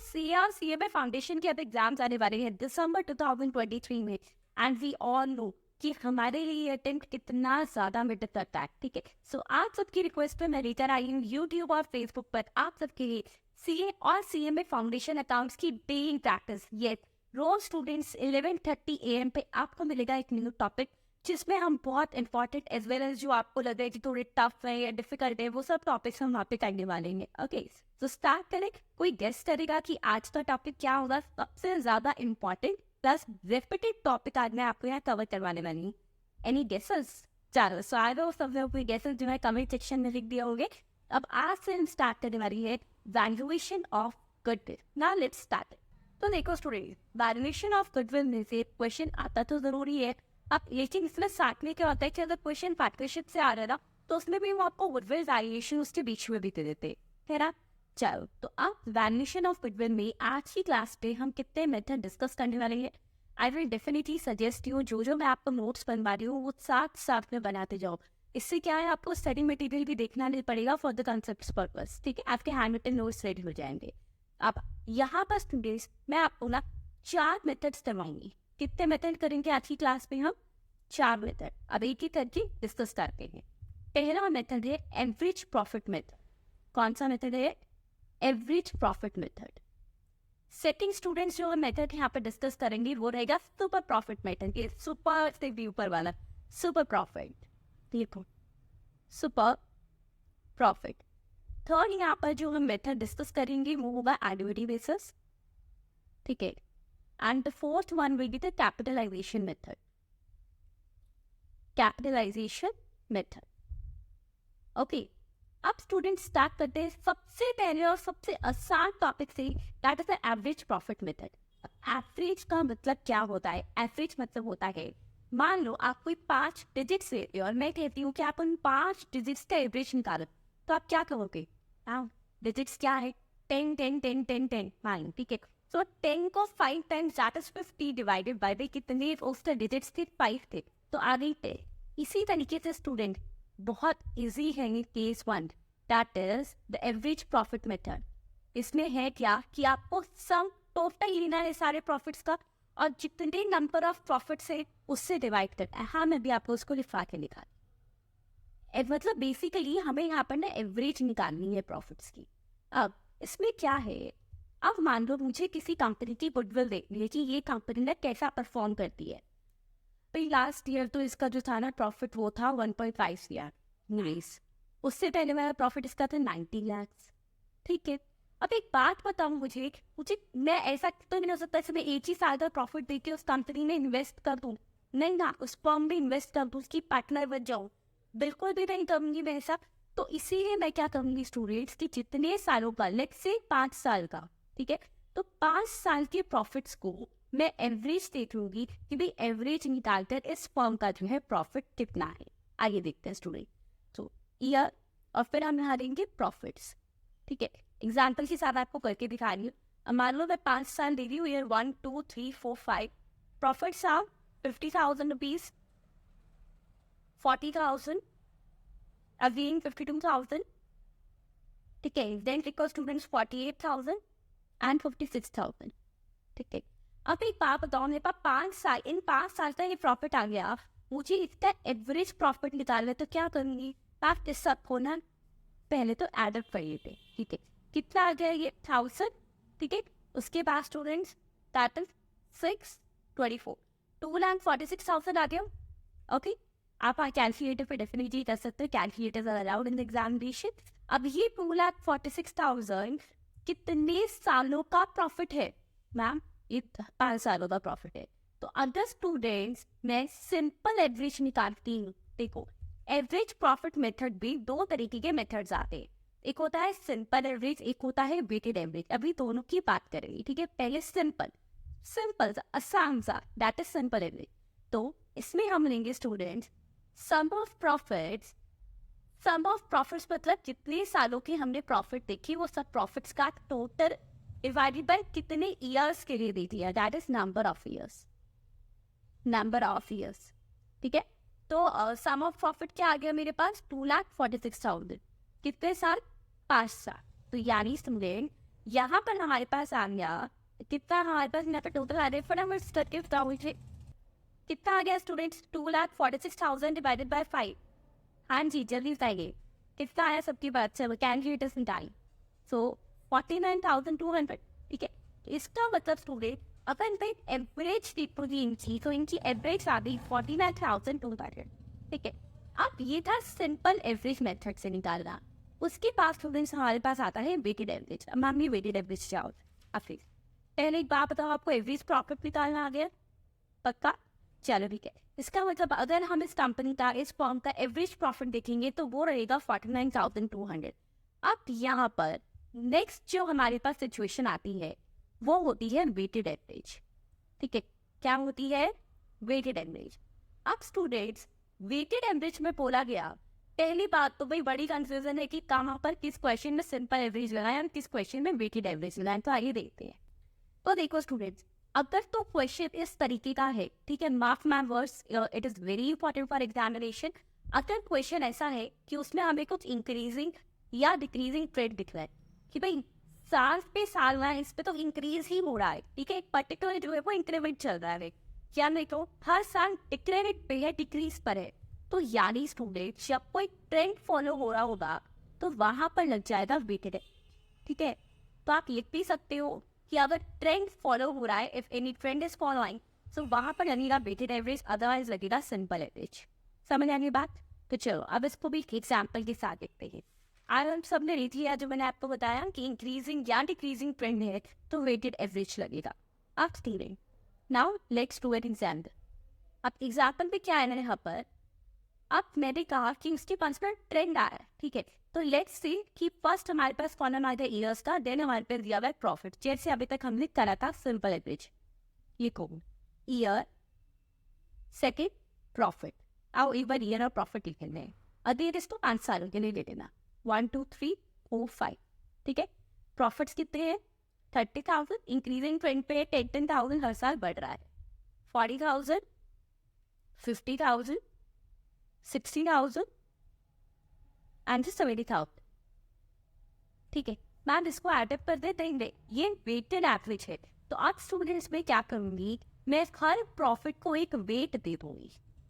C R C ए में foundation के अब एग्जाम्स आने वाले हैं दिसंबर 2023 में, एंड वी ऑल नो कि हमारे लिए अटेम्प्ट कितना ज्यादा मैटर करता है, ठीक है। सो आप सबकी रिक्वेस्ट पे मैं लेकर आई हूँ यूट्यूब और फेसबुक पर आप सबके लिए सीए और सीए में फाउंडेशन अकाउंट्स की डेली प्रैक्टिस। ये रोज स्टूडेंट्स 11:30 AM पे आपको मिलेगा एक न्यू टॉपिक, जिसमें हम बहुत इंपॉर्टेंट एज वेल एज जो आपको लग रहा है कि थोड़े टफ है या डिफिकल्ट है, वो सब टॉपिक्स हम वहाँ पे करने वाले हैं। ओके, तो स्टार्ट करें। कोई गेस करेगा कि आज का टॉपिक क्या होगा? सबसे ज्यादा इंपॉर्टेंट प्लस रिपीटेड टॉपिक आज मैं आपको यहाँ कवर करवाने वाली हूँ। Any guesses? चलो, सो आई नो सब लोग गेसेस जो है कमेंट सेक्शन में लिख दिया होंगे। अब आज से हम स्टार्ट करने वाली है valuation of goodwill. Now let's start. तो देखो स्टूडेंट, वैल्यूएशन ऑफ गुडविल में से क्वेश्चन आता तो जरूरी है। अब ये चीज इसमें साथ में क्या होता है कि अगर क्वेश्चन पार्टनरशिप से आ रहा है ना, तो उसमें भी वो आपको गुडविल वैल्यूएशन उसके बीच में भी दे देते है ना। चलो, तो अब वैल्यूएशन ऑफ गुडविल में आज की क्लास पे हम कितने मेथड डिस्कस करने वाले हैं। I will definitely suggest you जो मैं आपको नोट्स बनवा रही हूँ वो साथ साथ में बनाते जाओ। इससे क्या है, आपको स्टडी मटेरियल भी देखना नहीं पड़ेगा फॉर द कंसेप्ट पर्पस, ठीक है। आपके हैंड रिटन नोट्स रेडी हो जाएंगे। अब यहाँ पर स्टूडेंट्स मैं आपको ना 4 मेथड्स करवाऊंगी। कितने मेथड करेंगे आज की क्लास में हम? 4 मेथड। अब एक ही करके डिस्कस करते हैं। पहला मेथड है एवरेज प्रॉफिट मेथड। कौन सा मेथड है? Average profit method. Second students जो मेथड यहाँ पर डिस्कस करेंगे वो रहेगा सुपर प्रॉफिट मेथड। ये सुपर से भी ऊपर वाला सुपर प्रॉफिट, देखो सुपर प्रॉफिट। थर्ड यहाँ पर जो हम मेथड डिस्कस करेंगे वो होगा एन्युटी बेसिस, ठीक है। And the fourth one will be the capitalisation method. Capitalisation method, okay. अब स्टूडेंट स्टार्ट करते हैं सबसे पहले और सबसे आसान टॉपिक से, that is the average profit method. Average का मतलब क्या होता है? एवरेज मतलब होता है, मान लो आप कोई 5 डिजिट्स लेते हो और मैं कहती हूँ कि आप उन 5 डिजिट्स का एवरेज निकालो, तो आप क्या कहोगे? डिजिट्स क्या है? 10 10 10 10 10 9, ठीक है। सो 10 को 5 times that is 50 divided by the कितने उसके डिजिट्स थे? 5 थे, तो आ गई 10। इसी तरीके से स्टूडेंट बहुत इजी है ये case 1, that is the average profit method. इसमें है क्या कि आपको सम टोटल लेना है सारे प्रॉफिट्स का, और जितने नंबर ऑफ प्रॉफिट्स है उससे डिवाइड करना है। हाँ, मैं भी आपको उसको लिखा के लिखा, मतलब बेसिकली हमें यहाँ पर ना एवरेज निकालनी है प्रॉफिट्स की। अब इसमें क्या है, अब मान लो मुझे किसी कंपनी की गुडविल देखनी है कि ये कंपनी ना कैसा परफॉर्म करती है। भाई लास्ट ईयर तो इसका जो था ना प्रॉफिट वो था 1.5 लाख, नाइस। उससे पहले मेरा प्रॉफिट इसका था 90 लाख, ठीक है। अब एक बात बताऊं, मुझे मैं ऐसा तो नहीं हो सकता इसमें एक ही साल का प्रॉफिट देके उस कंपनी में इन्वेस्ट कर दूं। नहीं ना, उस फर्म में इन्वेस्ट कर दूं, उसकी पार्टनर बन जाऊं, बिल्कुल भी नहीं करूंगी मैं ऐसा। तो इसीलिए मैं क्या करूंगी स्टूडेंट्स की जितने सालों का, लेट्स से 5 साल का, ठीक है, तो 5 साल के प्रॉफिट्स को मैं एवरेज देख लूंगी कि भाई एवरेज निकालकर इस फर्म का जो है प्रॉफिट कितना है। आइए देखते हैं स्टूडेंट। तो ईयर और फिर हम यहाँ देंगे प्रॉफिट्स, ठीक है। एग्जाम्पल के साथ आपको करके दिखा रही हूँ। अब मान लो मैं 5 साल दे रही हूँ, year 1 2 3 4 5, profits are 50,000 rupees, 40,000, again 52,000, ठीक है। देन बिकॉज स्टूडेंट्स 48,000 एंड 56,000, ठीक है। अब एक बात बताओ, मेरे पास 5 साल, इन 5 साल का ये प्रॉफिट आ गया, मुझे इसका एवरेज प्रॉफिट निकालना है, तो क्या करूंगी? आप इस सब को ना पहले तो एड अप कर लेते, ठीक है। कितना आ गया ये? 1000, ठीक है। उसके बाद स्टूडेंट्स दैट इज 624, 2,46,000 आ गया, ओके। आप कैलकुलेटर पे डेफिनेटली कर सकते हो, calculators are allowed in the examination. अब ये 2,46,000 कितने सालों का प्रॉफिट है मैम? ये 5 सालों का प्रॉफिट है। तो अदर स्टूडेंट्स मैं सिंपल एवरेज निकालती हूँ। देखो, एवरेज प्रॉफिट मेथड भी 2 तरीके के मेथड्स आते हैं, एक होता है सिंपल एवरेज, एक होता है वेटेड एवरेज। अभी दोनों की बात करेंगे, ठीक है। पहले सिंपल सा आसान सा, दैट इज सिंपल एवरेज। तो इसमें हम लेंगे students sum of profits. Sum of profits मतलब जितने सालों के हमने प्रॉफिट देखे वो सब प्रॉफिट्स का टोटल डिवाइडेड बाय कितने ईयर्स के लिए दे दिया, that is number of years, number of years, ठीक है। तो सम ऑफ प्रॉफिट क्या आ गया मेरे पास? 2,46,000, कितने साल? 5 साल। तो यानी स्टूडेंट यहाँ पर हमारे पास आ गया कितना, हमारे पास यहाँ पे टोटल आ रहा है, फटाफट करके बताओ मुझे कितना आ गया स्टूडेंट्स, 2,46,000 डिवाइडेड बाय 5। हाँ जी जल्दी बताइए कितना आया सबकी बात, चलो कैलकुलेटर्स निकालिए। सो 49,200, ठीक है। इसका मतलब स्टूडेंट अगर इनका एवरेज देखोगी इनकी, तो इनकी एवरेज आ गई 49,200, ठीक है। अब ये था सिंपल एवरेज मेथड से निकालना। उसके बाद स्टूडेंट्स हमारे पास आता है वेटेड एवरेज। अब मैम ये वेटेड एवरेज क्या होता है? अब फिर पहले एक बात बताओ, आपको एवरेज प्रॉफिट निकालना आ गया? पक्का? चलो ठीक है। इसका मतलब अगर हम इस कंपनी का, इस फॉर्म का एवरेज प्रॉफिट देखेंगे तो वो रहेगा 49,200। अब यहाँ पर नेक्स्ट जो हमारे पास सिचुएशन आती है वो होती है वेटेड एवरेज, ठीक है। क्या होती है? Weighted average. अब स्टूडेंट्स वेटेड एवरेज में बोला गया, पहली बात तो भाई बड़ी कंफ्यूजन है कि कहाँ पर किस क्वेश्चन में सिंपल एवरेज लगाएं और किस क्वेश्चन में वेटेड एवरेज लगाएं, तो आइए देखते हैं। तो देखो स्टूडेंट्स, अगर तो क्वेश्चन इस तरीके का है, ठीक है, mark my words, it is very important for examination. अगर क्वेश्चन ऐसा है कि उसमें हमें कुछ इंक्रीजिंग या डिक्रीजिंग ट्रेंड दिख रहा है कि भाई साल पे साल ना इस पे तो इंक्रीज ही हो रहा है, ठीक है, एक पर्टिकुलर जो है वो इंक्रीमेंट चल रहा है, क्या नहीं तो हर साल डिक्रीमेंट पे है, डिक्रीज पर है, तो यानी स्टूडेंट जब कोई ट्रेंड फॉलो हो रहा होगा तो वहां पर लग जाएगा वेटेड, ठीक है। तो आप लिख भी सकते हो कि अगर ट्रेंड फॉलो हो रहा है, if any trend is following, तो वहां पर लगेगा वेटेड एवरेज, अदरवाइज लगेगा सिंपल एवरेज। समझ आने बात? तो चलो अब इसको भी एग्जाम्पल के साथ देखते हैं। आज हम सब ने लिखी है जो मैंने आपको बताया कि इंक्रीजिंग या डिक्रीजिंग ट्रेंड है तो वेटेड एवरेज लगेगा। अब student now let's do an example. अब एग्जाम्पल में क्या है ना यहाँ पर, अब मैंने कहा कि उसके पास में ट्रेंड आया है, ठीक है। तो लेट्स सी कि फर्स्ट हमारे पास कॉलम आया था ईयर्स का, देन हमारे पास दिया हुआ है प्रॉफिट, जैसे अभी तक हमने करा था सिंपल एवरेज। ये कौन ईयर, सेकेंड प्रॉफिट। आओ एक बार ईयर और प्रॉफिट लिख लेते हैं। अदर इसको 5 सालों के लिए ले लेना, 1 2 3 4 5, ठीक है। प्रॉफिट्स कितने हैं? 30,000, इंक्रीजिंग ट्रेंड पे 10,000 हर साल बढ़ रहा है। 40,000, 50,000, 60,000 एंड 70,000, ठीक है। मैम इसको एडअप कर दे देंगे, ये वेटेड एवरेज है। तो आप स्टूडेंट्स में क्या करूंगी, मैं हर प्रॉफिट को एक वेट दे दूंगी,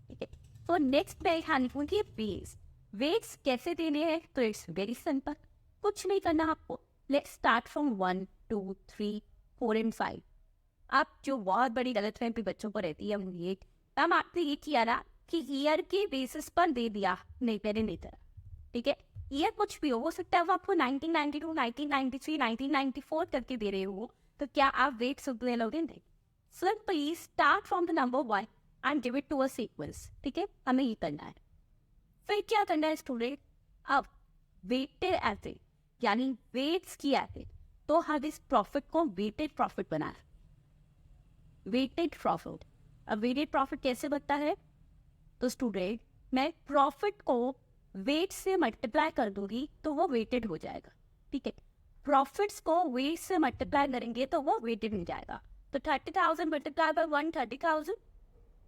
ठीक है। तो नेक्स्ट मैं यहाँ लिखूंगी वेट्स। वेट्स कैसे देने हैं? तो इट्स वेरी सिंपल, कुछ नहीं करना आपको। Let's start from 1 2 3 4 and 5। आप जो बहुत बड़ी गलतफहमी बच्चों को रहती है वो ये, मैम आपने ये किया ना कि ईयर के बेसिस पर दे दिया, नहीं मैंने नहीं करा, ठीक है। ईयर कुछ भी हो सकता है वो आपको 1992, 1993, 1994 करके दे रहे हो, तो क्या आप वेट सुनने लोगे? नहीं। Simply start from the number 1 and give it to a sequence, ठीक है, हमें ये करना है। फिर क्या करना है स्टूडेंट, अब वेटेड एवरेज यानी वेट्स की एवरेज, तो हम इस प्रॉफिट को वेटेड प्रॉफिट बनाए, वेटेड प्रॉफिट। अब वेटेड प्रॉफिट कैसे बनता है? तो स्टूडेंट मैं प्रॉफिट को वेट से मल्टीप्लाई कर दूंगी तो वो वेटेड हो जाएगा, ठीक है। प्रॉफिट्स को वेट से मल्टीप्लाई करेंगे तो वो वेटेड हो जाएगा। तो 30,000 multiply by 1 30,000,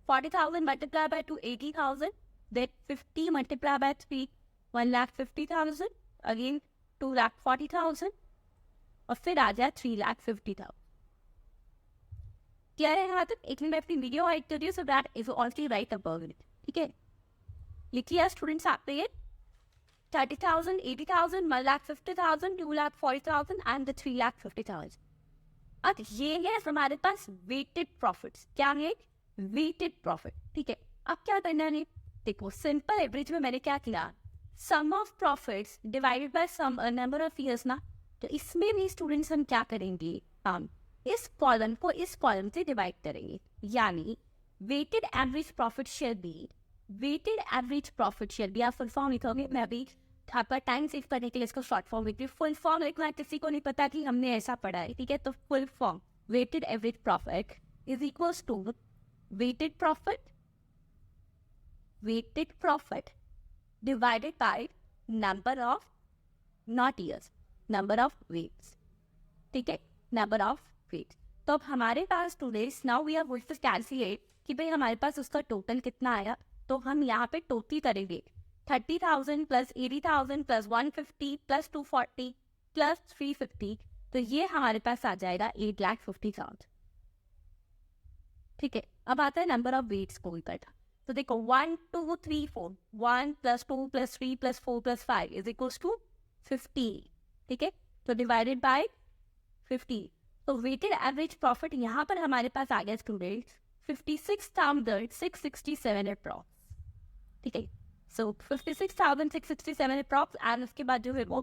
40,000 multiply by 2 80,000, then 50 multiply by 3 1,50,000, again 2,40,000 और फिर आ जाए 3,50,000। क्या है यहाँ तक? एक मिनट मैं अपनी वीडियो हाइड कर रही हूँ, so that is already right about it, ठीक है। लिखिए स्टूडेंट्स आपने ये 30,000, 80,000, 1,50,000, 2,40,000 एंड 3,50,000। अब ये है हमारे पास वेटेड प्रॉफिट्स। क्या है? वेटेड प्रॉफिट, ठीक है। अब क्या करना है? देखो सिंपल एवरेज में मैंने क्या किया, sum of profits divided by sum number of years ना। तो इसमें भी स्टूडेंट्स हम क्या करेंगे, हम इस कॉलम को इस कॉलम से डिवाइड करेंगे, यानी वेटेड एवरेज प्रॉफिट शेयर बी, वेटेड एवरेज प्रॉफिट शेयर भी आप फुल फॉर्म लिखोगे, मैं अभी आपका टाइम सेव करने के लिए इसको शॉर्ट फॉर्म लिख रही हूँ। फुल फॉर्म लिखना किसी को नहीं पता कि हमने ऐसा पढ़ा है, ठीक है। तो full form weighted average profit is equals to weighted profit divided by number of not years, number of weights, ठीक है, नंबर ऑफ वेट्स। तो अब हमारे पास students now we are going to calculate कि भाई हमारे पास उसका टोटल कितना आया। तो हम यहाँ पे टोटल करेंगे 30,000 प्लस 80,000 प्लस 150 प्लस 240 प्लस 350 तो ये हमारे पास आ जाएगा 8,50,000। ठीक है, अब आता है नंबर ऑफ वेट्स को करना। तो देखो 1 2 3 4, 1 + 2 + 3 + 4 + 5 इज इक्वल्स टू 50। ठीक है, तो डिवाइडेड बाय 50। तो वेटेड एवरेज प्रॉफिट यहाँ पर हमारे पास आ गया स्टूडेंट्स 56,667 अप्रॉक्स। ठीक है, सो 56,667 अप्रॉक्स एंड उसके बाद जो है वो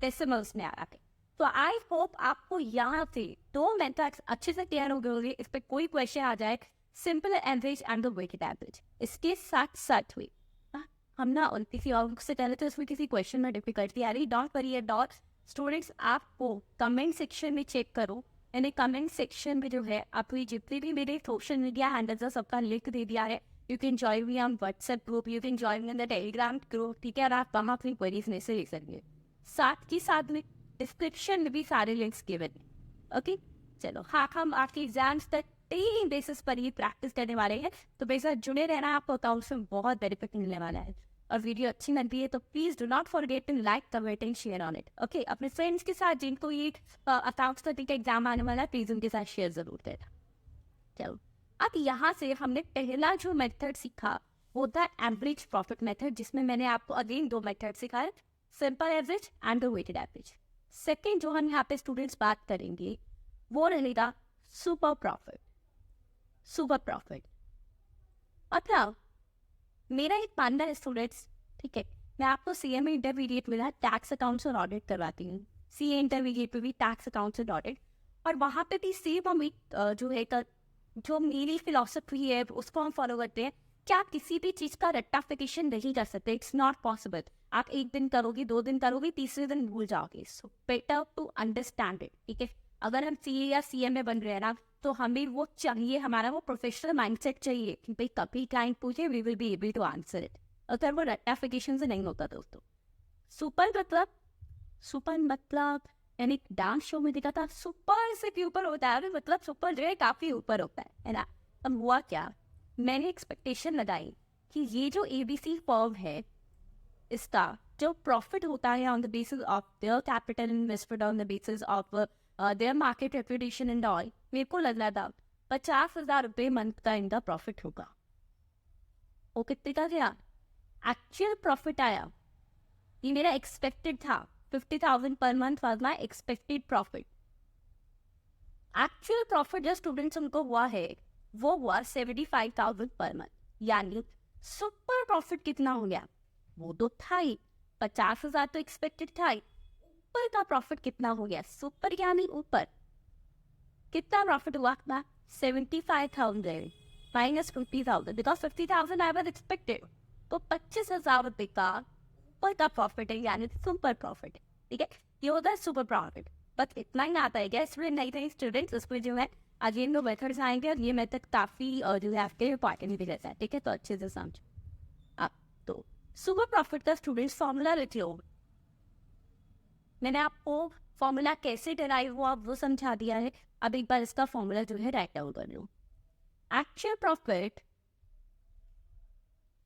डेसिमल्स में आ रहा है। तो आई होप आपको यहाँ से दो मेथड्स अच्छे से क्लियर हो गए होंगे। इस पर कोई क्वेश्चन आ जाए, simple average and the weighted average, इसके साथ साथ हुई हम ना किसी और से पहले तो इसमें किसी क्वेश्चन में डिफिकल्टी आ रही, डोंट वरी एट। स्टूडेंट्स आपको कमेंट सेक्शन में चेक करो, यानी कमेंट सेक्शन में जो है आपको जितने भी मेरे सोशल मीडिया हैंडल्स है सबका लिंक दे दिया है। You can join me on WhatsApp group, you can join me in the Telegram group. ठीक है, और आप वहाँ अपनी क्वेरीज में से ले सकते साथ ही साथ में डिस्क्रिप्शन में भी सारे लिंक्स गिवन है। ओके, चलो हाँ, हम आपके एग्जाम्स तक डेली बेसिस पर ये प्रैक्टिस करने वाले हैं, तो बेशक जुड़े रहना, आपको अकाउंट्स में बहुत बेनिफिट मिलने वाला है। और वीडियो अच्छी लगती है तो please do not forget to like, comment and share on it. Okay, अपने फ्रेंड्स के साथ जिनको ये अकाउंट्स का एग्जाम आने वाला है प्लीज उनके साथ शेयर जरूर देना। चलो, अब यहाँ से हमने पहला जो मेथड सीखा वो था एवरेज प्रॉफिट मेथड, जिसमें मैंने आपको अगेन दो मेथड सिखाए, simple average and the weighted average. Second जो हम यहाँ पे स्टूडेंट्स बात करेंगे वो रहेगा सुपर प्रॉफिट। सुपर प्रॉफिट मतलब मेरा एक मानना है स्टूडेंट्स, ठीक है, मैं आपको सीएमए इंटरमीडिएट में टैक्स अकाउंट्स और ऑडिट करवाती हूँ, सीए इंटरमीडिएट पे भी टैक्स अकाउंट्स और ऑडिट, और वहाँ पे भी सेम हम जो है जो मेरी फिलोसफी है उसको हम फॉलो करते हैं। क्या किसी भी चीज़ का रट्टाफिकेशन नहीं कर सकते, इट्स नॉट पॉसिबल। आप एक दिन करोगे, 2 दिन करोगे, तीसरे दिन भूल जाओगे। So better to understand it. ठीक है, अगर हम सीए या सीएमए बन रहे हैं ना, तो हमें वो चाहिए, हमारा वो प्रोफेशनल माइंडसेट चाहिए कि भाई कभी क्लाइंट पूछे we will be able to answer it. अगर वो रट्टाफिकेशन से नहीं होता दोस्तों। सुपर मतलब यानी डांस शो में देखा था सुपर से भी ऊपर होता है, मतलब सुपर जो है काफी ऊपर होता है ना। अब हुआ क्या, मैंने एक्सपेक्टेशन लगाई कि ये जो एबीसी फर्म है इसका जो प्रॉफिट होता है on the basis of their capital investment, on the basis of their market reputation and all, मेरे को लग रहा था 50,000 रुपये मंथ का इनका प्रॉफिट होगा। वो कितने का गया, एक्चुअल प्रॉफिट आया, ये मेरा एक्सपेक्टेड था, 50,000 per month was my expected profit. Actual profit जो स्टूडेंट्स उनको हुआ है वो हुआ 75,000 पर मंथ। यानी सुपर प्रॉफिट कितना हो गया, वो तो था ही, 50,000 तो एक्सपेक्टेड था ही, ऊपर का प्रॉफिट कितना हो गया, सुपर यानी ऊपर कितना प्रॉफिट हुआ ना, 75,000 minus 50,000, because 50,000 I was expected, तो 25,000 रुपये का ऊपर का प्रॉफिट है, यानी सुपर प्रॉफिट है। ठीक है, ये होता है सुपर प्रॉफिट। बस इतना ही आता है क्या इसमें, नहीं थे स्टूडेंट्स, उसमें जो है अगेन दो मेथड्स आएंगे और ये मेथड काफी जो है आपके इंपॉर्टेंट भी रहता है। ठीक है, तो अच्छे से समझो आप। तो सुपर प्रॉफिट का स्टूडेंट्स फॉर्मूला लिख लो, मैंने आपको फॉर्मूला कैसे डिराइव हुआ वो समझा दिया है। अब एक बार इसका फॉर्मूला जो है राइट डाउन कर लो। Actual profit,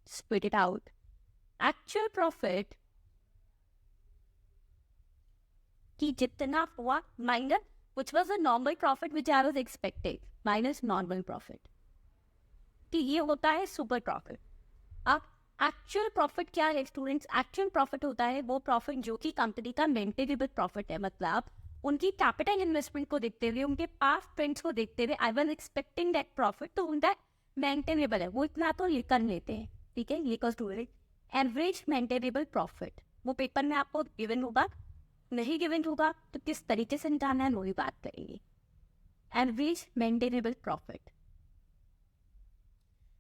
split it out, actual profit कि जितना हुआ minus which was a normal profit which I was expecting minus normal profit, कि ये होता है सुपर प्रॉफिट। अब एक्चुअल प्रॉफिट क्या है स्टूडेंट्स, एक्चुअल प्रॉफिट होता है वो प्रॉफिट जो कि कंपनी का मेंटेनेबल प्रॉफिट है, मतलब उनकी कैपिटल इन्वेस्टमेंट को देखते हुए, उनके पास्ट ट्रेंड्स को देखते हुए I was expecting that profit, तो उनका मेंटेनेबल है, वो इतना तो ये कर लेते हैं। ठीक है, ये को स्टूडेंट एवरेज मेंटेनेबल प्रॉफिट वो पेपर में आपको गिवन होगा, नहीं गिवन होगा तो किस तरीके से निकालना है वही बात करेंगे। Average maintainable profit.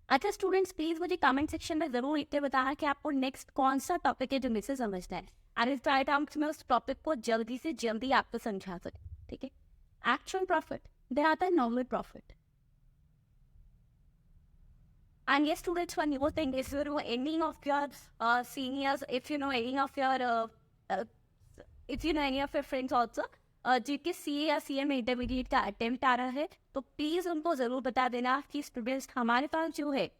अच्छा स्टूडेंट्स प्लीज मुझे कमेंट सेक्शन में जरूर लिख के बताना कि आपको नेक्स्ट कौन सा टॉपिक है जो मुझसे समझना है, एंड इस ट्राई टाइम्स में उस टॉपिक को जल्दी से जल्दी आपको समझा सके। ठीक है, एक्चुअल प्रॉफिट, देन आता है normal profit. And yes, students, one more thing, if you know any of your seniors, if you know any of your friends also, जिनके सीए या सीएम इंटरमीडिएट का अटेम्प्ट आ रहा है, तो प्लीज उनको जरूर बता देना कि स्टूडेंट्स हमारे पास जो है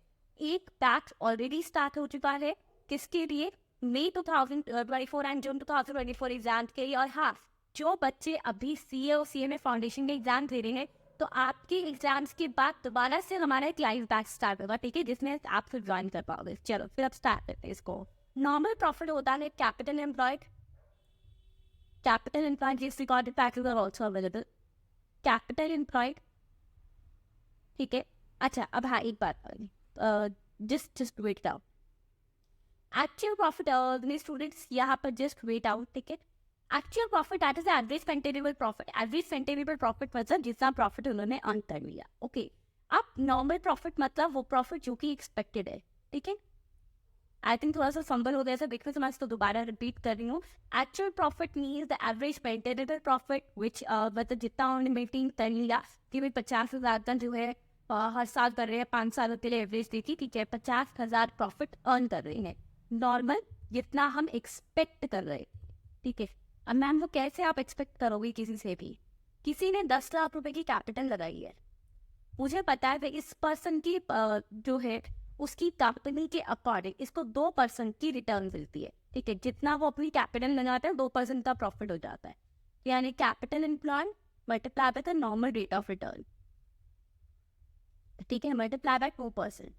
एक बैच ऑलरेडी स्टार्ट हो चुका है, किसके लिए, मई 2024 एंड जून 2024 एग्जाम के लिए। और हाँ, जो बच्चे अभी सीए और सीएमए फाउंडेशन के एग्जाम दे रहे हैं, तो आपके एग्जाम्स के बाद दोबारा से हमारा एक लाइव बैच स्टार्ट होगा, ठीक है, जिसमें आप फिर ज्वाइन कर पाओगे। चलो फिर अब स्टार्ट करते हैं इसको। नॉर्मल प्रॉफिट होता है capital employed, capital employed is recorded factors are also available, capital employed, ठीक है। अच्छा अब हाँ एक बात, just wait out, actual profit students यहाँ पर जस्ट वेट आउट, ठीक है। Actual profit that is average maintainable profit, average maintainable profit मतलब जितना प्रॉफिट उन्होंने अर्न कर लिया, ओके। अब नॉर्मल प्रॉफिट मतलब वो प्रॉफिट जो कि एक्सपेक्टेड है, ठीक है। आई थिंक थोड़ा सा फंबल हो गया था बिकॉज मैं इसको दोबारा रिपीट कर रही हूँ। Actual profit means the average maintainable profit which मतलब जितना उन्होंने मेंटेन कर लिया कि भाई 50,000 का जो है हर साल कर रहे हैं, 5 सालों के लिए एवरेज देखी, ठीक है, 50,000 प्रॉफिट अर्न कर रहे हैं, नॉर्मल जितना हम एक्सपेक्ट कर रहे हैं, ठीक है। अब मैम वो कैसे आप एक्सपेक्ट करोगे किसी से भी? किसी ने 10 लाख रुपए की कैपिटल लगाई है, मुझे पता है इस पर्सन की जो है उसकी कंपनी के अकॉर्डिंग इसको 2% की रिटर्न मिलती है, ठीक है। जितना वो अपनी कैपिटल लगाता है 2% का प्रॉफिट हो जाता है, यानी capital employed multiply by the normal rate of return, ठीक है, मल्टीप्लाई बाय 2%।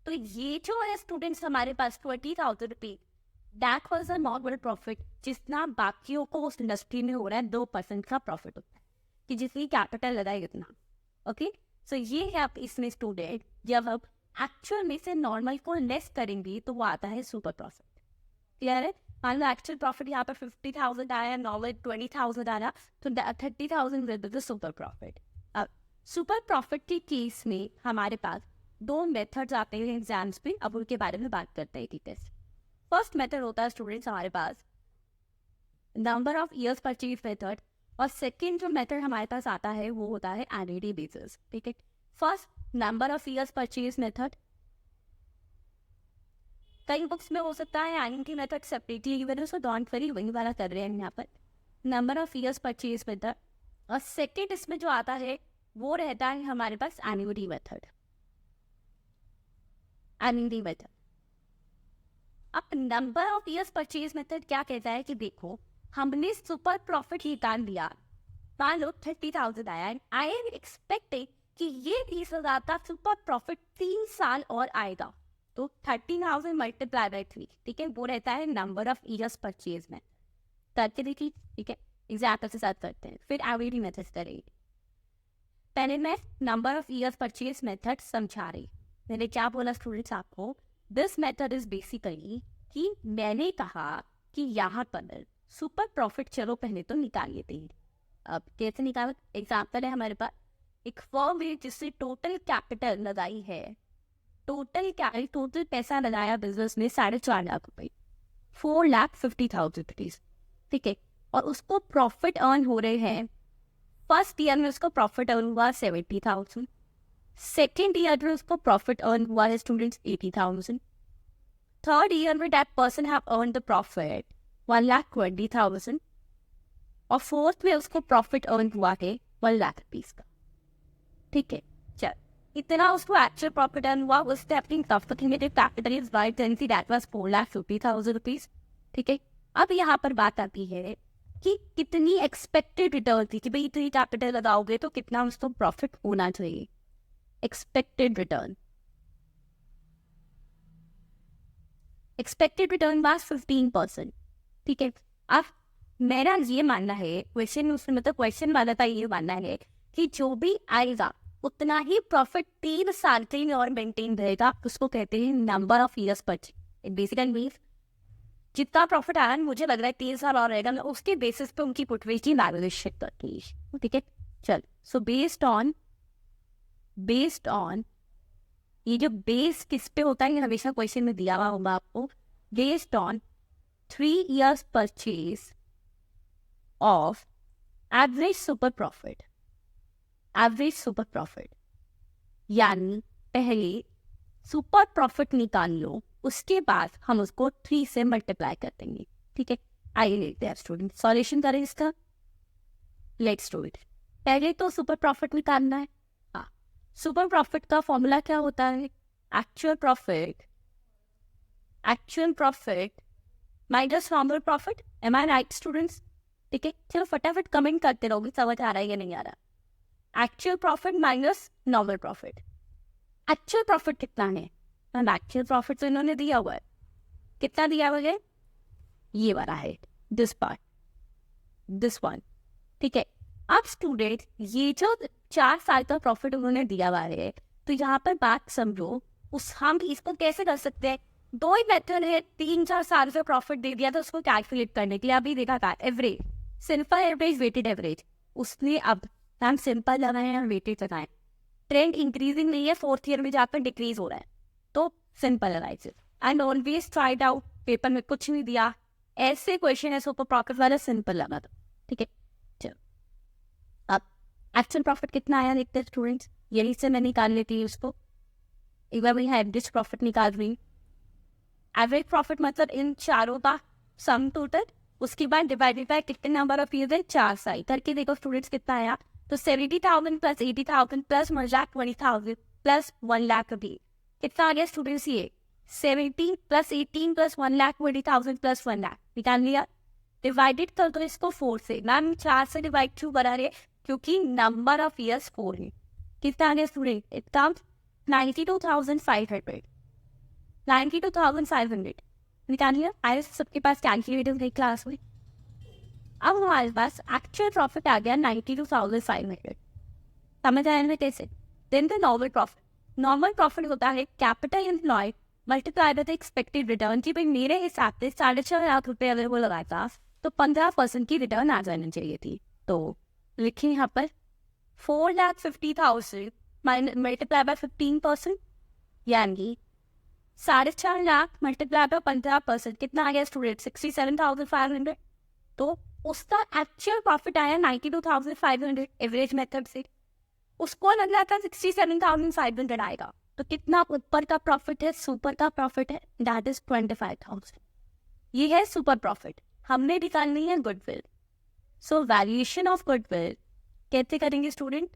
तो ये जो है स्टूडेंट्स हमारे पास 20,000 rupees that was a normal profit, जितना बाकियों को उस इंडस्ट्री में हो रहा है 2% का प्रॉफिट होता है कि जितनी कैपिटल लगाई उतना, ओके। सो ये है आप इसमें स्टूडेंट जब आप एक्चुअल में से नॉर्मल को लेस करेंगे तो वो आता है सुपर प्रॉफिट, क्लियर है। मान लो एक्चुअल प्रॉफिट यहाँ पर 50,000 आया, नॉर्मल 20,000 आया, तो 30,000 will be the super profit. अब सुपर प्रॉफिट के केस में हमारे पास 2 मेथड्स आते हैं एग्जाम्स पे, अब उनके बारे में बात करते हैं, ठीक है। फर्स्ट मेथड होता है स्टूडेंट्स हमारे पास number of years purchase method, और सेकेंड जो मेथड हमारे पास आता है वो होता है एनुअली बेसिस, ठीक है। First number of years purchase method, कई बुक्स में हो सकता है एनुअलिटी मेथड सेपरेटली गिवन है, सो डोंट वरी, वही वाला कर रहे हैं यहाँ पर, number of years purchase method. और सेकेंड इसमें जो आता है वो रहता है हमारे पास एनुअलिटी मेथड, एनुअलिटी मेथड। अब number of years purchase method क्या कहता है कि देखो हमने सुपर प्रॉफिट निकाल लिया, मान लो 30,000 आया, आई एम एक्सपेक्टिंग कि ये 20,000 का सुपर प्रॉफिट 3 साल और आएगा, तो 30,000 मल्टीप्लाई बाय 3, ठीक है, वो रहता है नंबर ऑफ ईयर्स परचेज में। करके देखिए, ठीक है, एग्जाम्पल के साथ करते हैं, फिर एवरेज मेथड करेंगे। पहले मैं number of years purchase method समझा रही, मैंने क्या बोला स्टूडेंट्स आपको, दिस मेथड इज बेसिकली कि मैंने कहा कि यहाँ पर सुपर प्रॉफिट चलो पहले तो निकाल लेते हैं। अब कैसे निकाल, एग्जाम्पल है हमारे पास एक फर्म है जिससे टोटल कैपिटल लगाई है, टोटल पैसा लगाया बिजनेस में 4.5 लाख रुपए, 4,50,000 रुपीज, ठीक है, और उसको प्रॉफिट अर्न हो रहे हैं, फर्स्ट ईयर में उसको प्रॉफिट अर्न हुआ 70,000, सेकेंड ईयर में उसको प्रॉफिट अर्न हुआ है स्टूडेंट्स 80,000, थर्ड ईयर में that person have earn the profit 1,20,000, और फोर्थ में उसको प्रॉफिट अर्न हुआ है 1 लाख रुपीज का, ठीक है। चल इतना उसको एक्चुअल प्रॉफिट अर्न हुआ, उसने अपनी capital is by currency that was 4,50,000 rupees, ठीक है। अब यहाँ पर बात आती है कि कितनी एक्सपेक्टेड रिटर्न थी कि भाई इतनी कैपिटल लगाओगे तो कितना उसको प्रॉफिट होना चाहिए, expected return, expected return was 15%, ठीक है। अब मेरा ये मानना है, क्वेश्चन उसमें मतलब क्वेश्चन वाला था ये मानना है कि जो भी आएगा उतना ही प्रॉफिट 3 साल के लिए और मेंटेन रहेगा, उसको कहते हैं number of years purchase. Basically means जितना प्रॉफिट आया मुझे लग रहा है 3 साल और रहेगा, मैं उसके बेसिस पे उनकी पुटवेज की वैल्यूएशन करती है, ठीक है। चल सो बेस्ड ऑन ये जो बेस किस पे होता है ये हमेशा क्वेश्चन में दिया हुआ होगा आपको, based on 3 years purchase of average super profit, average super profit, यानी पहले सुपर प्रॉफिट निकाल लो, उसके बाद हम उसको 3 से मल्टीप्लाई कर देंगे, ठीक है। आइए लेते हैं स्टूडेंट सॉल्यूशन करें इसका, लेट्स डू इट। पहले तो सुपर प्रॉफिट निकालना है, हाँ, सुपर प्रॉफिट का फॉर्मूला क्या होता है, actual profit minus normal profit, am I right students? ठीक है, चलो फटाफट कमेंट करते रहोगे समझ आ रहा है या नहीं आ रहा। Actual profit minus normal profit. Actual profit कितना है? मैम एक्चुअल प्रॉफिट तो इन्होंने दिया हुआ है, कितना दिया हुआ है? ये वाला है, दिस पार्ट, दिस वन। ठीक है, अब स्टूडेंट ये जो 4 साल का प्रॉफिट उन्होंने दिया हुआ है, तो यहाँ पर बात समझो, उस हम इसको कैसे कर सकते हैं? दो ही मेथड है, 3-4 साल का प्रॉफिट दे दिया तो उसको कैलकुलेट करने के लिए। अभी देखा था average, simple average, weighted average. उसने अब हम सिंपल लगाए हैं, वेटेड लगाए, ट्रेंड इंक्रीजिंग नहीं है, 4th ईयर में जाकर डिक्रीज हो रहा है, तो simple analysis and always tried out. Paper में कुछ नहीं दिया, ऐसे क्वेश्चन है सुपर प्रॉफिट वाला, सिंपल लगा दो। ठीक है, चलो अब एक्चुअल प्रॉफिट कितना आया देखते हैं स्टूडेंट्स। यही से मैं निकाल लेती हूँ उसको, एक बार मैं एवरेज प्रॉफिट निकाल रही हूँ। एवरेज प्रॉफिट मतलब इन चारों का सम टोटल, उसके बाद डिवाइडेड बाय कितने नंबर ऑफ ईयर है, 4 साल करके देखो स्टूडेंट्स कितना आया। तो 70,000 प्लस 80,000 प्लस 1,20,000 प्लस 1 लाख अभी कितना आ गया स्टूडेंट्स? ये 17 प्लस 18 प्लस 1,20,000 प्लस 1 लाख निकाल लिया। डिवाइडेड कर दो इसको 4 से। मैम 4 से डिवाइड क्यों करा रहे? क्योंकि नंबर ऑफ ईयर्स 4 है। कितना आ गया स्टूडेंट? इतना 92,500, 92,500 निकाल लिया। आए सबके पास कैलकुलेटर है क्लास में। अब हमारे पास एक्चुअल प्रॉफिट आ गया 92,500। समझ आया ना कैसे? Then the normal profit. Normal profit होता है capital employ multiply by the expected return. कि भाई मेरे हिसाब से 6.5 लाख रुपए अगर वो लगाया था तो 15% की रिटर्न आ जानी चाहिए थी। तो लिखिए यहाँ पर 4,50,000 मल्टीप्लाई बाय 15%, यानी 4.5 लाख मल्टीप्लाई बाय 15% कितना आ गया स्टूडेंट? 67,500। तो उसका एक्चुअल प्रॉफिट आया 92,500 एवरेज मेथड से। उसको लग रहा था 67,500 आएगा। तो कितना ऊपर का प्रॉफिट है? सुपर का प्रॉफिट है, दैट इज 25,000। ये है सुपर प्रॉफिट। हमने निकालनी है goodwill. So valuation of goodwill कैसे करेंगे student?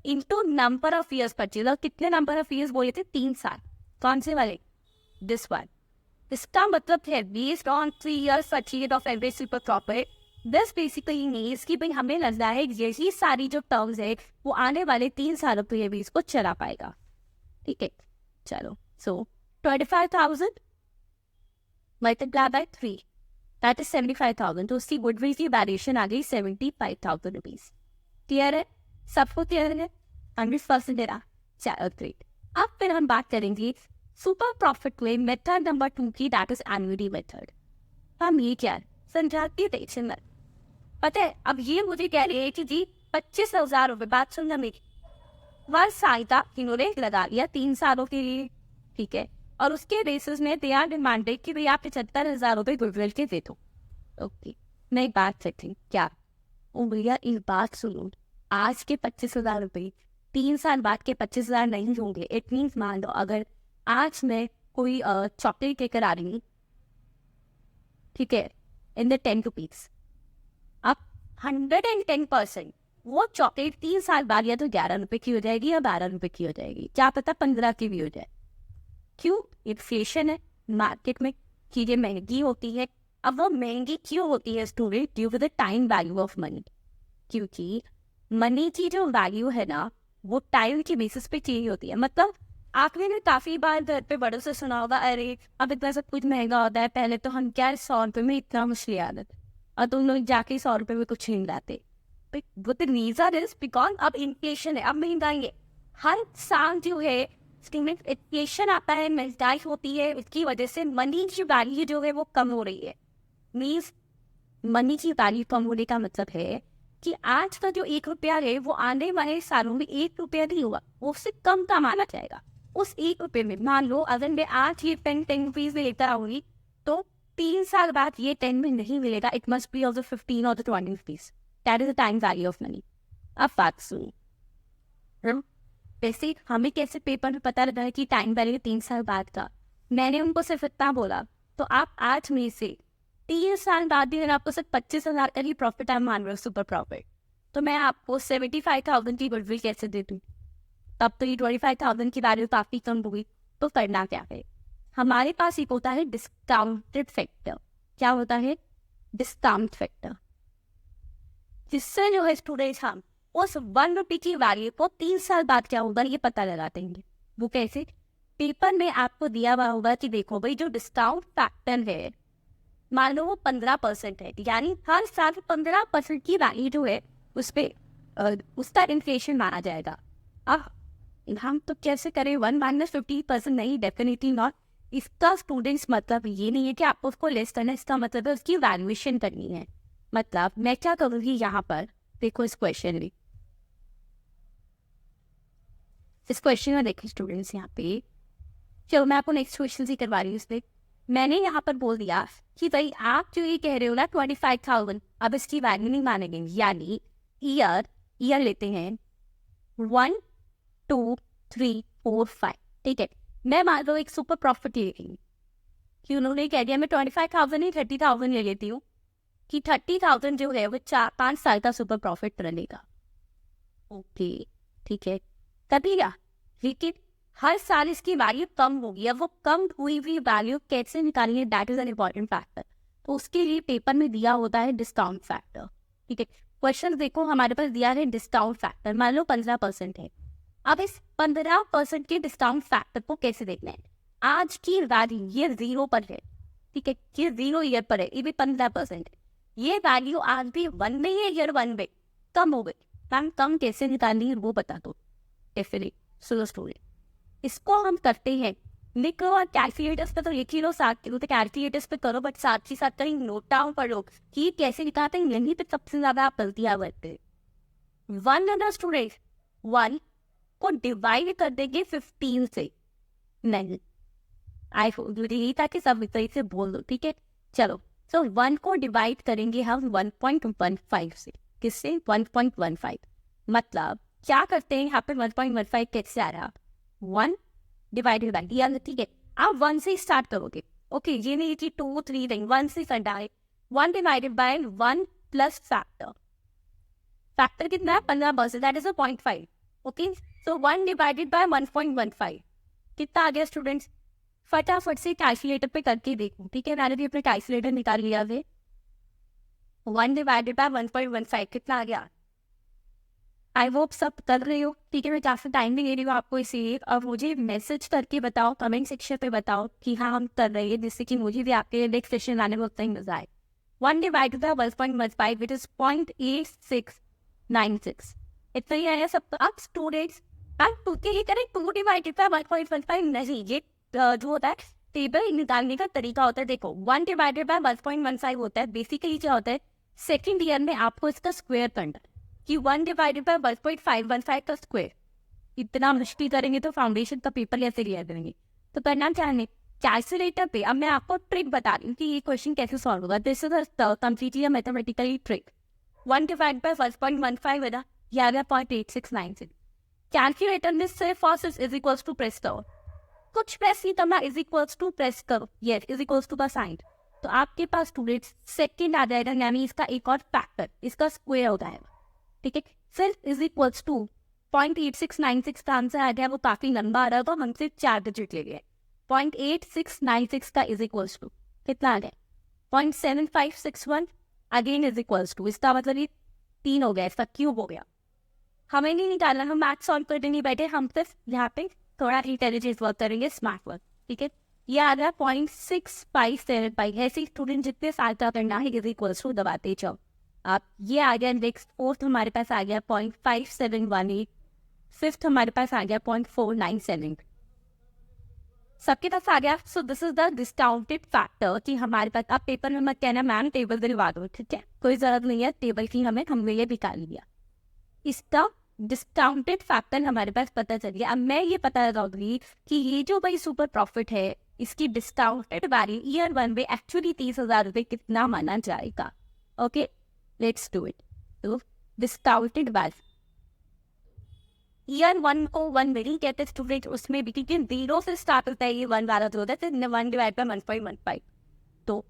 Into number of years purchase. और कितने नंबर ऑफ ईयर्स बोले थे? 3 साल। कौन से वाले? This one. इसका मतलब है based on 3 years purchase of average super profit. This basically means कि भाई हमें लग रहा है यही सारी जो टर्म्स है वो आने वाले 3 सालों के लिए भी इसको चला पाएगा। ठीक है, चलो। सो 25,000 मल्टीप्लाई बाय 3 दैट इज 75,000। तो उसकी गुडविल की वैल्यूएशन आ गई 75,000 रुपीज। क्लियर है? सबको क्लियर है? 100% है। चलो ग्रेट। अब फिर हम बात करेंगे सुपर प्रॉफिट में मेथड नंबर 2 की, दैट इज एन्युटी मेथड। हम ये क्या समझाती टेंशन में पता है। अब ये मुझे कह रही है कि जी 25,000 रुपये, बात सुनना मेरी, वर्ष सहायता इन्होंने लगा लिया 3 सालों के लिए। ठीक है, और उसके बेसिस में दे आर डिमांडेड कि भाई आप 75,000 रुपये गुडविल के दे दो। ओके, मैं एक बात कहती हूँ क्या? ओ भैया एक बात सुनो, आज के 25,000 रुपये 3 साल बाद के 25,000 नहीं होंगे। इट मीन्स मान लो अगर आज मैं कोई चॉकलेट लेकर आ रही हूँ, ठीक है, इन द 10 रुपीज, अब 110% वो चॉकलेट 3 साल बाद या तो 11 रुपए की हो जाएगी या 12 रुपए की हो जाएगी, क्या पता 15 की भी हो जाए। क्यों? इन्फ्लेशन है मार्केट में, चीजें महंगी होती है। अब वो महंगी क्यों होती है student? Due to the time value of money. क्योंकि मनी की जो वैल्यू है ना वो टाइम के बेसिस पे चेंज होती है। मतलब आपने भी काफी बार घर पे बड़ों से सुना होगा, अरे अब इतना सब कुछ महंगा होता है, पहले तो हम क्या 100 रुपये में इतना मछली आदत, और तुम लोग जाके 100 रुपये में कुछ नहीं लाते। वो तो रीजन इज बिकॉज अब इन्फ्लेशन है, अब महंगाई है। हर साल जो है स्टूडेंट इन्फ्लेशन आता है, महंगाई होती है, इसकी वजह से मनी की वैल्यू जो है वो कम हो रही है। मीन्स मनी की वैल्यू कम होने का मतलब है कि आज का जो 1 रुपया है वो आने वाले सालों में 1 रुपया नहीं होगा, वो उससे कम कमाना जाएगा। उस 1 रुपये में मान लो अगर मैं आज ये 10 रुपीज में लेकर आऊंगी तो 3 साल बाद ये 10 में नहीं मिलेगा। It must be of the 15 और the 20 rupees. That is the time value of money. अब बात सुनिए, वैसे हमें कैसे पेपर में पता लगा है कि टाइम वैल्यू 3 साल बाद का? मैंने उनको सिर्फ इतना बोला, तो आप आज में से 3 साल बाद भी अगर आपको सिर्फ 25,000 का ही प्रॉफिट आप मान रहे हो सुपर प्रॉफिट, तो मैं आपको 75,000 की गुडविल कैसे दे दूँ? तब तो ये 25,000 की वैल्यू काफी कम हुई। तो करना क्या है? हमारे पास एक होता है डिस्काउंटेड फैक्टर। क्या होता है? Discount factor. जिससे जो है स्टूडेंट्स हम उस 1 रुपये की वैल्यू को 3 साल बाद क्या होगा ये पता लगा देंगे। वो कैसे? पेपर में आपको दिया हुआ होगा कि देखो भाई जो डिस्काउंट फैक्टर है मान लो वो 15% है, यानी हर साल 15% की वैल्यू जो है उस पे उसका इन्फ्लेशन माना जाएगा। अब हम तो कैसे करें 1 - 50% नहीं, डेफिनेटली नॉट। इसका स्टूडेंट्स मतलब ये नहीं है कि आपको उसको लेस करना है, इसका मतलब है उसकी वैल्यूएशन करनी है। मतलब मैं क्या करूँगी यहाँ पर, देखो इस क्वेश्चन में, देखिए स्टूडेंट्स यहाँ पे, चलो मैं आपको नेक्स्ट क्वेश्चन ही करवा रही हूँ। इसमें मैंने यहाँ पर बोल दिया कि भाई आप जो ये कह रहे हो ना 25,000, अब इसकी वैल्यू नहीं मानेंगे, यानी ईयर लेते हैं 1 2 3 4 5, ठीक है। मैं मान लो एक सुपर प्रॉफिट ले रही हूँ कि उन्होंने कह दिया मैं 25,000 ही 30,000 ले लेती हूँ कि 30,000 जो है वो 4-5 साल का सुपर प्रॉफिट रहेगा। ओके ठीक है, तभी क्या, लेकिन हर साल इसकी वैल्यू कम होगी। अब वो कम हुई हुई वैल्यू कैसे निकालनी है, that is an important factor. तो उसके लिए पेपर में दिया होता है डिस्काउंट फैक्टर, ठीक है। क्वेश्चन देखो हमारे पास दिया है डिस्काउंट फैक्टर, मान लो 15% है। अब इस 15% के डिस्काउंट फैक्टर को कैसे देखना है, आज की वैल्यू ये 0 पर है, ठीक है, ये 0 ईयर पर है, ये भी 15% है। ये वैल्यू आज भी 1 में है, ईयर 1 में कम हो गई। मैम कम कैसे निकालनी है वो बता दो। डेफिनेट सुनो स्टूडेंट, इसको हम करते हैं, लिखो और कैलकुलेटर्स पे तो लिख ही लो, साथ तो कैलकुलेटर्स पे करो, बट साथ ही साथ कहीं नोट डाउन पढ़ो कि कैसे निकालते हैं। यहीं पे सबसे ज्यादा आप गलतियां करते हैं। 1 है ना स्टूडेंट, 1 को डिवाइड कर देंगे 15 से, नहीं आई यही था कि सब सही से बोल दो, ठीक है। चलो सो 1 को डिवाइड करेंगे हम 1.15 से, किससे 1.15, मतलब क्या करते हैं यहाँ पे 1.15 कैसे आ रहा, 1 डिवाइडेड बाई दिया, ठीक है। आप 1 से स्टार्ट करोगे, ओके, ये नहीं कि 2 3 नहीं, 1 से start, 1 divided by 1 plus factor, factor कितना है 15%, that is 0.5, okay. So 1 divided by 1.15 कितना आ गया स्टूडेंट्स, फटाफट से कैलकुलेटर पे करके देखो, ठीक है। मैंने भी अपने कैलकुलेटर निकाल लिया है। 1 डिवाइडेड बाय 1.15 कितना आ गया, आई होप सब कर रहे हो, ठीक है। मैं काफी टाइम भी ले रही हूँ आपको, इसीलिए अब मुझे मैसेज करके बताओ, कमेंट सेक्शन पे बताओ कि हाँ हम कर रहे हैं, जिससे कि मुझे भी आपके नेक्स्ट सेशन आने में उतना ही मजा आए। 1 डिवाइडेड बाय 1.15 इट इज 0.8696, इतना ही आया सबका। अब स्टूडेंट्स टू के लिए करें 2 डिवाइडेड बाय 1.15 नहीं, ये जो होता है टेबल निकालने का तरीका होता है। देखो 1 डिवाइडेड बाय 1.15 होता है, बेसिकली क्या होता है सेकेंड ईयर में आपको इसका स्क्वायर करना है कि 1 डिवाइडेड बाय 1.515 का स्क्वायर। इतना मुश्किल करेंगे तो फाउंडेशन का पेपर कैसे क्लियर करेंगे। तो करना क्या है कैलकुलेटर पे, अब मैं आपको ट्रिक बता रही हूँ कि ये क्वेश्चन कैसे सॉल्व होगा। This is completely mathematically trick. 1 divide by 1.15 है ना, ये आ गया 0.8696। कैलकुलेटर में सिर्फ और सिर्फ इज इक्वल्स टू प्रेस करो, कुछ प्रेस नहीं करना, इज इक्वल्स टू प्रेस करो, यस इज इक्वल्स टू का साइन, तो आपके पास स्टूडेंट्स सेकेंड आ जाएगा, यानी इसका एक और फैक्टर, इसका स्क्वायर हो जाएगा, ठीक है। फिर इज इक्वल्स टू 0.8696 का आंसर आ गया, वो काफी लंबा आ रहा था, हमसे 4 डिजिट ले गए। 0.8696 का इज इक्वल्स टू कितना आ गया 0.7561, अगेन इज इक्वल्स टू, इसका मतलब ये 3 हो गया, इसका क्यूब हो गया। हमें नहीं निकालना, हम मैथ सॉल्व करने नहीं बैठे, हम सिर्फ यहाँ पे थोड़ा इंटेलिजेंस वर्क करेंगे, स्मार्ट वर्क, ठीक है। ये आ गया 0.657, ऐसे स्टूडेंट जितने साल का करना है इज इक्वल्स टू दबाते जाओ आप। ये आ गया नेक्स्ट, फोर्थ हमारे पास आ गया 0.5718, फिफ्थ हमारे पास आ गया 0.497, सबके पास आ गया। So this is the discounted factor कि हमारे पास, आप पेपर में मत कहना मैम टेबल दिलवा दो, ठीक है, कोई जरूरत नहीं है टेबल की, हमने ये निकाल लिया। इसका डिस्काउंटेड फैक्टर हमारे पास पता चल गया। अब मैं ये पता लगाऊंगी कि ये जो भाई सुपर प्रॉफिट है इसकी डिस्काउंटेड वैल्यू ईयर 1 में एक्चुअली 30,000 रुपये कितना माना जाएगा। Okay let's do it. तो डिस्काउंटेड वैल्यू ईयर 1 को 1 नहीं कहते स्टूडेंट, उसमें भी क्योंकि 0 से स्टार्ट होता है, ये 1 वाला जो होता है 1 डिवाइड बाय 1.15। तो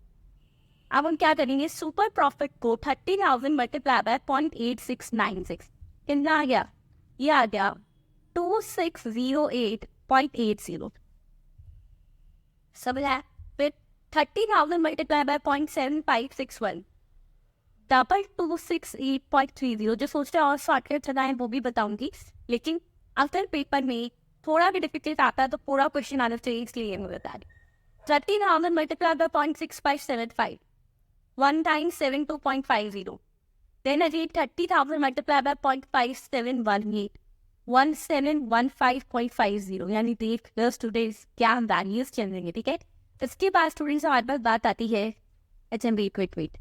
अब हम क्या करेंगे, सुपर प्रॉफिट को 30,000 मल्टीप्लाई बाय 0.8696 कितना आ गया, ये आ गया 2608.80, समझ आया। फिर 30,000 मल्टीप्लाई बाय 0.7561 2268.30 जो सोचते हैं और शॉर्टकट चलाएं वो भी बताऊंगी, लेकिन अगर पेपर में थोड़ा भी डिफिकल्ट आता है तो पूरा क्वेश्चन आना चाहिए, इसलिए मैं बता रही। 13,000 multiplied by 0.6575, 1 times 72.50. Then again 30,000 multiplied by 0.5718, 1715.50. यानी देख लो स्टूडेंट्स क्या वैल्यूज चल रही है, ठीक है। इसके बाद स्टूडेंट्स हमारे पास बात आती है वेट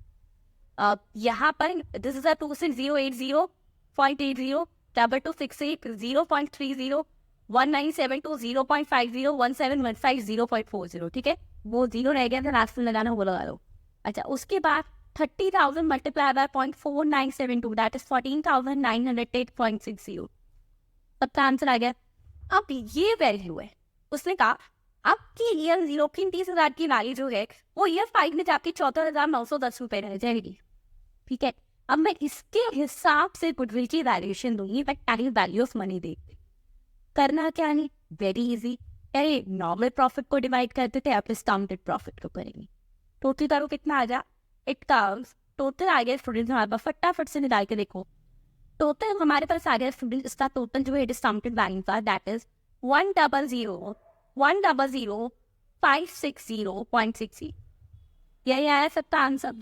यहाँ पर दिस इज 26080.80, 2268 0.30, 1972 0.50, 1715 0.40, ठीक है। वो जीरो रह गया था, लास्ट में लगाना वो लगा लो। अच्छा, उसके बाद 30,000 मल्टीप्लाई बाय 0.4972, दैट इज 14,908.60। सबका आंसर आ गया। अब ये वैल्यू है, उसने कहा अब की ईयर 0 की 30,000 की वैल्यू जो है वो ईयर 5 में जाके 14,910 रुपए रह जाएगी, ठीक है। अब मैं इसके हिसाब से गुडविल की वैल्यूएशन दूंगी, मैं टोटल वैल्यू ऑफ मनी देखती। करना क्या है, वेरी इजी। अरे नॉर्मल प्रॉफिट को डिवाइड करते थे, अब डिस्काउंटेड प्रॉफिट को करेंगे। टोटल करो कितना आ जा, इट कम्स टोटल आ गया स्टूडेंट्स हमारे पास, फटाफट से निकाल के देखो। टोटल हमारे पास आ गया स्टूडेंट, इसका टोटल जो है डिस्काउंटेड वैल्यू का दैट इज 100,100,560.60। यही आया सबका आंसर,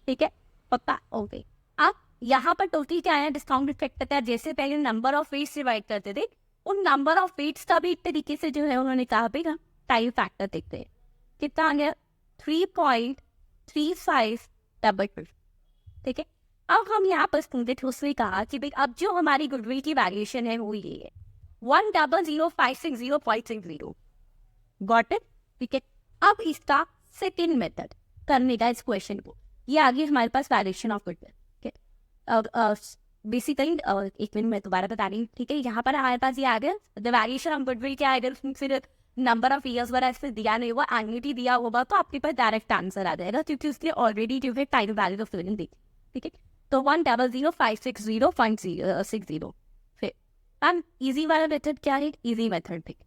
ठीक है, पक्का, ओके। अब यहाँ पर टोटल क्या है, डिस्काउंटेड फैक्टर, जैसे पहले नंबर ऑफ वेट्स डिवाइड करते थे, उन नंबर ऑफ वेट्स का भी एक तरीके से जो है उन्होंने कहा भी ना टाइम फैक्टर देखते हैं। कितना आ गया 3.35, ठीक है। अब हम यहाँ पर स्टूडेंट उसने कहा कि भाई अब जो हमारी गुडविल की वैल्यूएशन है वो ये है 100,560.60। गॉट इट, ठीक है। अब इसका सेकेंड मेथड करने का इस क्वेश्चन को, ये आ गई हमारे पास वैल्यूएशन ऑफ गुडविल, ठीक है। बेसिकली एक मिनट मैं दोबारा बता रही हूँ, ठीक है। यहाँ पर हमारे पास ये आ गया द वैल्यूएशन ऑफ गुडविल क्या है, उसमें फिर नंबर ऑफ ईयर्स वगैरह ऐसे दिया नहीं हुआ, एन्युटी दिया होगा तो आपके पास डायरेक्ट आंसर आ जाएगा, क्योंकि उसने ऑलरेडी जो है टाइम वैल्यू ऑफ गुडविल दी, ठीक है। तो 100,560.60। फिर अब इजी वाला मेथड क्या है, इजी मेथड, ठीक।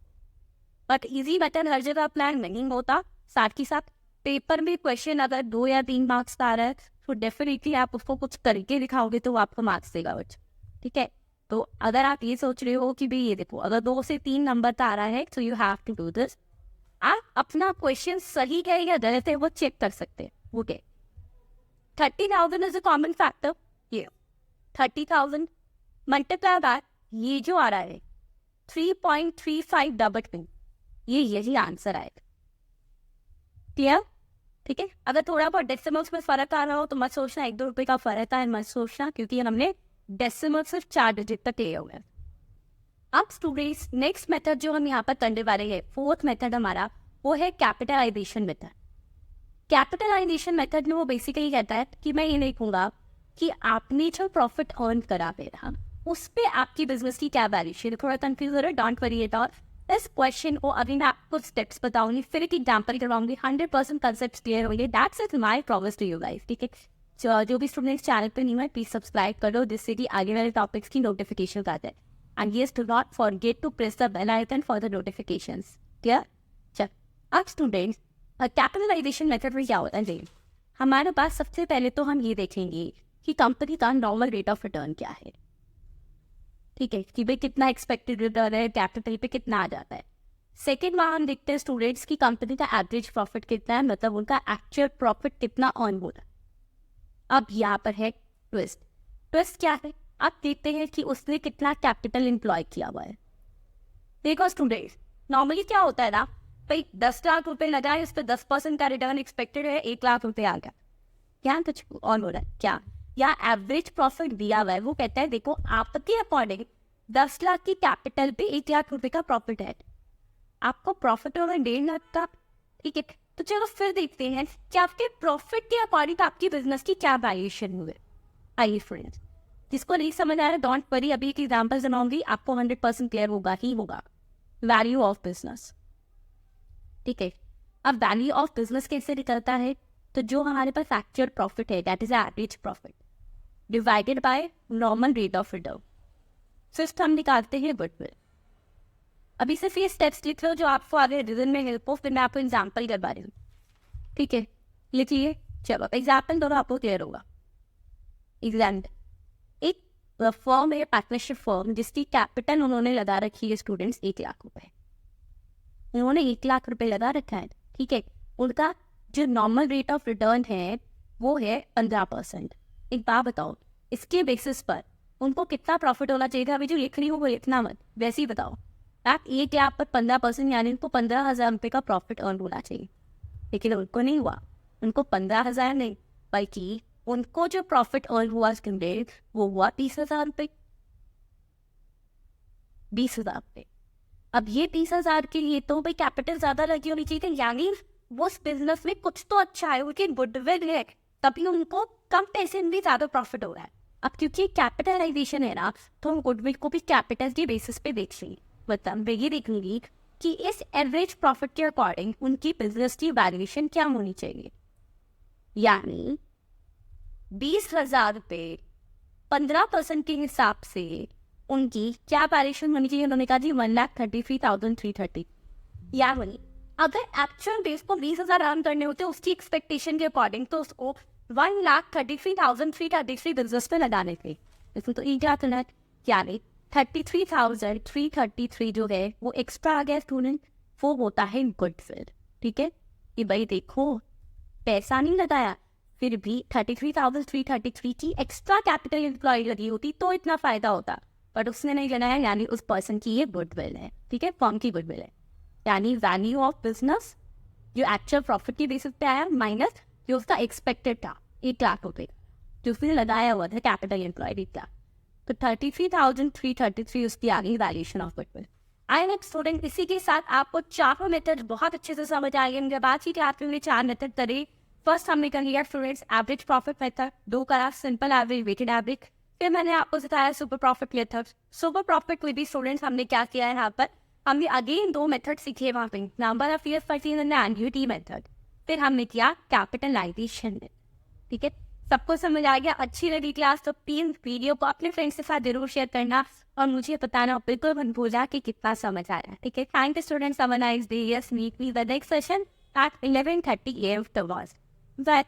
बट इजी मेथड हर जगह प्लान नहीं होता, साथ ही साथ पेपर में क्वेश्चन अगर 2 या 3 मार्क्स का आ रहा है तो डेफिनेटली आप उसको कुछ करके दिखाओगे तो वो आपको मार्क्स देगा बच्चा, ठीक है। तो अगर आप ये सोच रहे हो कि भाई ये देखो अगर 2 से 3 नंबर का आ रहा है तो you have to do this, आप अपना क्वेश्चन सही है या गलत है वो चेक कर सकते हैं, okay. 30,000 is a common factor, ये 30,000 मल्टीप्लाई बाय ये जो आ रहा है 3.35 ये यही आंसर आएगा, क्लियर, ठीक है। अगर थोड़ा बहुत डेसिमल्स में फर्क आ रहा हो तो मत सोचना 1-2 रुपए का फर्क है, मत सोचना, क्योंकि हमने डेसिमल सिर्फ 4 डिजिट तक लिया हुआ है। अब स्टूडेंट्स नेक्स्ट मेथड जो हम यहाँ पर करने वाले हैं, फोर्थ मेथड हमारा वो है कैपिटलाइजेशन मेथड। कैपिटलाइजेशन मेथड में वो बेसिकली कहता है कि मैं ये देखूंगा कि आपने जो प्रॉफिट अर्न करा मेरा उस पे आपकी बिजनेस की क्या वैल्यूएशन, थोड़ा कंफ्यूज हो रहा है, डोंट वरी एट ऑल। इस क्वेश्चन को अभी मैं आपको स्टेप्स बताऊंगी, फिर एक एग्जांपल करवाऊंगी, 100% कंसेप्ट क्लियर होंगे, that's it my promise to you guys, ठीक है। जो भी स्टूडेंट्स चैनल पे नहीं है प्लीज सब्सक्राइब करो, जिससे कि आगे वाले टॉपिक्स की नोटिफिकेशन आ जाए, and yes do not forget to press the bell icon for the notifications, clear. चल अब स्टूडेंट्स कैपिटलाइजेशन मेथड में क्या होता है, हमारे पास सबसे पहले तो हम ये देखेंगे कि कंपनी का नॉर्मल रेट ऑफ रिटर्न क्या है, ठीक है, कि भाई कितना एक्सपेक्टेड रिटर्न है, कैपिटल पे कितना आ जाता है। सेकेंड वहाँ हम देखते हैं स्टूडेंट्स की कंपनी का एवरेज प्रॉफिट कितना है, मतलब उनका एक्चुअल प्रॉफिट कितना अर्न हो रहा है। अब यहाँ पर है ट्विस्ट, ट्विस्ट क्या है, आप देखते हैं कि उसने कितना कैपिटल एम्प्लॉय किया हुआ है। देखो स्टूडेंट्स नॉर्मली क्या होता है ना, भाई 10 लाख रुपए लगाए, उस पर 10% का रिटर्न एक्सपेक्टेड है, 1 लाख रुपए आ गया, क्या कुछ और हो रहा है क्या, या एवरेज प्रॉफिट दिया हुआ है, वो कहता है देखो आपके अकॉर्डिंग 10 लाख की कैपिटल पे 1 लाख रुपए का प्रॉफिट है, आपको प्रॉफिट होगा 1.5 लाख का, ठीक है। तो चलो फिर देखते हैं कि आपके प्रॉफिट के अकॉर्डिंग आपकी बिजनेस की क्या वैल्यूएशन हुई। आइए फ्रेंड्स, जिसको नहीं समझ आ रहा डोंट वरी, अभी एक एग्जाम्पल सुनाऊंगी, आपको 100% क्लियर होगा ही होगा। वैल्यू ऑफ बिजनेस, ठीक है। अब वैल्यू ऑफ बिजनेस कैसे निकलता है, तो जो हमारे पास एक्चुअल प्रॉफिट है that is average profit divided by normal rate of return, fifth हम निकालते हैं गुडविल। अभी सिर्फ ये स्टेप्स लिख लो जो आपको आगे रिजन में हेल्प हो, फिर मैं आपको एग्जाम्पल करवा रही हूँ, ठीक है। लिखिए, चलो एग्जाम्पल दोनों आपको क्लियर होगा। एग्जाम एक फर्म है, पार्टनरशिप फर्म, जिसकी कैपिटल उन्होंने लगा रखी है स्टूडेंट्स 1 लाख रुपए। उन्होंने 1 लाख रुपए लगा रखा है, ठीक है। उनका जो नॉर्मल रेट ऑफ रिटर्न है वो है 15%। एक बात बताओ, इसके बेसिस पर उनको कितना प्रॉफिट होना चाहिए था? अभी जो लिख रही हूँ वो लिखना मत, वैसे ही बताओ। आप 1 लाख पर 15%, यानी उनको 15,000 रुपये का प्रॉफिट अर्न होना चाहिए, लेकिन उनको नहीं हुआ। उनको 15,000 नहीं, बल्कि उनको जो प्रॉफिट अर्न हुआ वो हुआ 30,000 रुपये। 20,000 रुपये। अब ये 30,000 के लिए तो भाई कैपिटल ज्यादा लगी होनी चाहिए थी, यानी वो उस बिजनेस में कुछ तो अच्छा है, उनकी गुडविल है, तभी उनको कम पैसे में भी ज्यादा प्रॉफिट हो रहा है। अब क्योंकि कैपिटलाइजेशन है ना, तो हम गुडविल को भी कैपिटल के बेसिस पे देख लेंगे। मतलब मैं ये देखूंगी कि इस एवरेज प्रॉफिट के अकॉर्डिंग उनकी बिजनेस की वैल्यूएशन क्या होनी चाहिए। यानी 20,000 रुपये 15% के हिसाब से उनकी क्या वैल्यूएशन होनी चाहिए? उन्होंने कहा जी 1,33,330। यानी अगर एक्चुअल बेस को 20,000 अर्न करने होते उसकी एक्सपेक्टेशन के अकॉर्डिंग, तो उसको 1,33,333 बिजनेस पे लगाने थे। इसमें तो ये क्या करना है, यानी 33,333 जो है वो एक्स्ट्रा आ गया स्टूडेंट, वो होता है गुडविल। ठीक है, ये भाई देखो पैसा नहीं लगाया, फिर भी 33,333 की एक्स्ट्रा कैपिटल एम्प्लॉय लगी होती तो इतना फायदा होता, बट उसने नहीं लगाया, यानी उस पर्सन की ये गुडविल है। ठीक है, फर्म की गुडविल है, यानी वैल्यू ऑफ बिजनेस जो एक्चुअल प्रॉफिट की बेसिस पे आया माइनस जो उसका एक्सपेक्टेड था 1 लाख रुपए जो उसने लगाया हुआ था कैपिटल एम्प्लॉय 1 लाख, तो 33,333 उसकी आ गई valuation of goodwill. I am student, इसी के साथ आपको चारों मेथड बहुत अच्छे से समझ आ गए। जब आज की क्लास में 4 मेथड करे, फर्स्ट हमने कर लिया स्टूडेंट्स एवरेज प्रॉफिट मेथड, 2 करा सिंपल एवरेज वेटेड एवरेज, फिर मैंने आपको सिखाया super profit method. Super profit में भी स्टूडेंट्स हमने क्या किया है, यहाँ पर हमने अगेन 2 मेथड सीखे वहाँ पे, number of years purchase and annuity method, फिर हमने किया कैपिटलाइजेशन। ठीक है, सबको समझ आ गया? अच्छी लगी क्लास तो प्लीज वीडियो को अपने फ्रेंड्स के साथ जरूर शेयर करना और मुझे बताना बिल्कुल मत भूलना कि कितना समझ आया। ठीक है, thank you students, have a nice day. Yes, meet me the next session at 11:30 AM tomorrow. Bye.